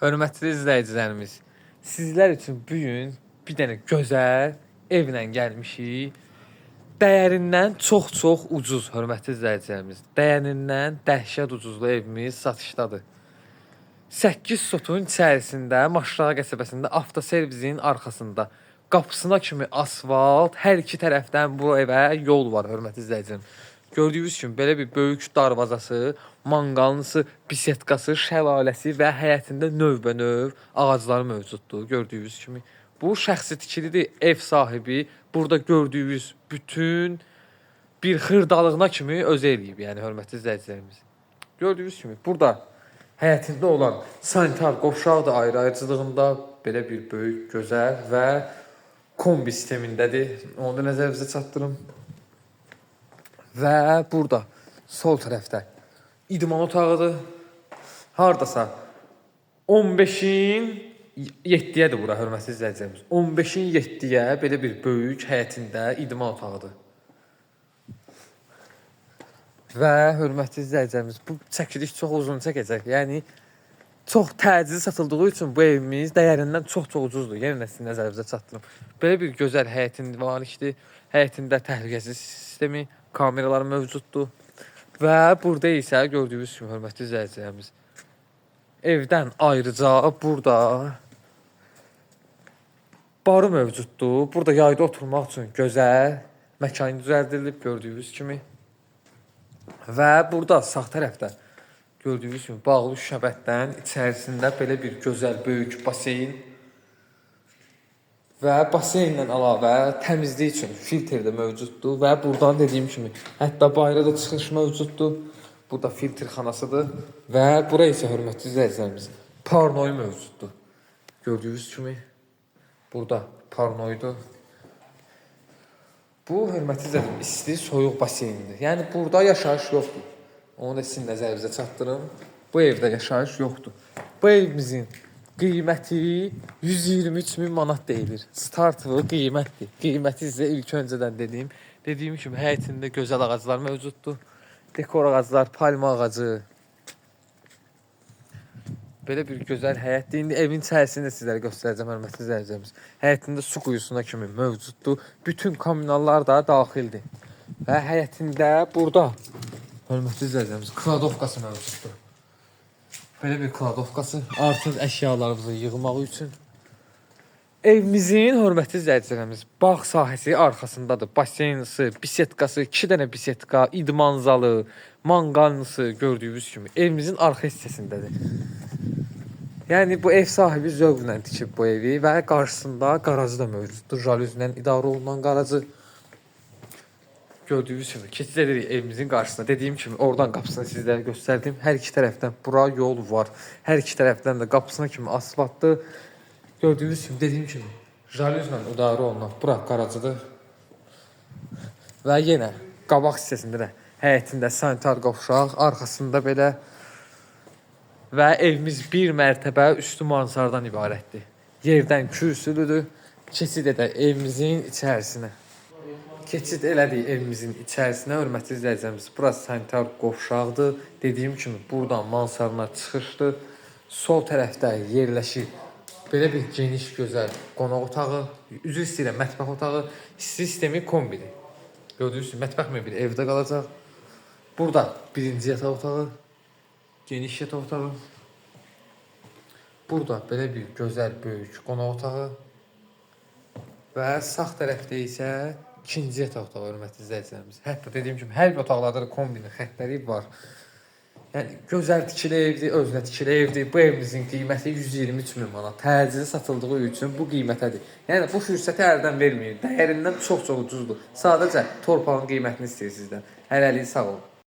Hörmətli izləyicilərimiz, sizlər üçün bu gün bir dənə gözəl evlə gəlmişik. Dəyərindən çox ucuz, hörmətli izləyicilərimiz. Dəyərindən dəhşət ucuzlu evimiz satışdadır. 8 sotun içərisində, Maşrağa qəsəbəsində avtoservisin arxasında qapısına kimi asfalt, hər iki tərəfdən bu evə yol var, hörmətli izləyicilərimiz. Gördüyünüz kimi belə bir böyük darvazası, manqallısı, bisetkası, şəlaləsi və həyətində növbənöv ağacları mövcuddur. Gördüyünüz kimi. Bu şəxsi tikilidir, ev sahibi burada gördüyünüz bütün bir xırdalığına kimi özü eləyib, yəni hörmətli izləyicilərimiz. Gördüyünüz kimi burada həyətində olan sanitar qovşaq da ayrı-ayrıcılığında belə bir böyük, gözəl və kombi sistemindədir. Onu da nəzərinizə çatdırım. Və burada sol tərəfdə idman otağıdır. Hardasa 15-in 7-yədir bura, hörmətli izləyicilərimiz. 15-in 7-yə belə bir böyük həyətində idman otağıdır. Və hörmətli izləyicilərimiz, bu çəkiliş çox uzun çəkəcək. Yəni çox təcili satıldığı üçün bu evimiz dəyərindən çox ucuzdur. Yenə sizin nəzərinizə çatdırım. Belə bir gözəl həyətin varlıqdır. Həyətində təhlükəsizlik sistemi, kameralar mövcuddur. Və burada isə gördüyünüz kimi, hörmətli izləyicilərimiz, evdən ayrıca burada barı mövcuddur. Burada yayda oturmaq üçün gözəl məkan düzəldilib, gördüyünüz kimi. Və burada sağ tərəfdə gördüyünüz kimi bağlı şəbətdən içərisində belə bir gözəl böyük baseyn və baseynlə əlavə təmizlik üçün filtr də mövcuddur və buradan dediyim kimi hətta bayıra da çıxış mövcuddur. Burada filtr xanasıdır və bura isə hörmətli izləyicilərimiz parnoy mövcuddur. Gördüyünüz kimi burada parnoydur. Bu hörmətli izləyicilərimiz isti soyuq baseynidir. Yəni burada yaşayış yoxdur. Onu da sizin nəzərinizə çatdırım. Bu evdə yaşayış yoxdur. Bu evimizin qiyməti 123.000 manat deyilir. Startlı qiymətdir. Qiyməti sizə ilk öncədən dediyim kimi həyətində gözəl ağaclar mövcuddur. Dekor ağaclar, palma ağacı. Belə bir gözəl həyətdir. İndi evin içərisində sizlərə göstərəcəm, hörmətli izləyicilərimiz. Həyətində su quyusuna kimi mövcuddur. Bütün kommunallar da daxildir. Və həyətində burada hörmətli izləyicilərimiz kladovkası mövcuddur. Belə bir kladovkası artıq əşyalarımızı yığmaq üçün. Evimizin hörmətli izləyicilərimiz bağ sahəsi arxasındadır. Baseynisi, bisetkası, 2 dənə bisetka, idman zalı, manqallısı gördüyünüz kimi evimizin arxa hissəsindədir. Yəni bu ev sahibi zövqlə tikib bu evi və qarşısında qarajı da mövcuddur. Jalüzlə idarə olunan qarajı. Gördüyünüz kimi keçid edirik evimizin qarşısına. Dediyim kimi oradan qapısını sizlərə göstərdim. Hər iki tərəfdən bura yol var. Hər iki tərəfdən də qapısına kimi asfaltdır. Gördüyünüz kimi dediyim kimi jalüzlə idarə olunan bura qarajıdır. Və yenə qabaq hissəsində də həyətində sanitar qovşaq, arxasında belə və evimiz bir mərtəbə üstü mansardan ibarətdir. Yerdən kürsülüdür. Keçid edək evimizin içərisinə. Keçid elədik evimizin içərisinə, hörmətli izləyicilərimiz. Burası sanitar qovşaqdır. Dediyim kimi buradan mansarına çıxışdır. Sol tərəfdə yerləşir belə bir geniş, gözəl qonaq otağı. Üzr istəyirəm, mətbəx otağı. Sistemi kombidir. Gördüyünüz kimi mətbəx möbili evdə qalacaq. Burada birinci yataq otağı. Geniş yataq otağı. Burada belə bir gözəl, böyük qonaq otağı. Və sağ tərəfdə isə ikinci yataq otağı, hörmətli izləyicilərimiz. Hətta dediyim kimi hər bir otaqlarda da kombinin xəttləri var. Yəni gözəl tikili evdir, özünə tikili evdir. Bu evimizin qiyməti 123.000 manat. Təcili satıldığı üçün bu qiymətədir. Yəni bu fürsəti əldən verməyin. Dəyərindən çox ucuzdur. Sadəcə torpağın qiymətini istəyir sizdən. Hələlik sağ olun.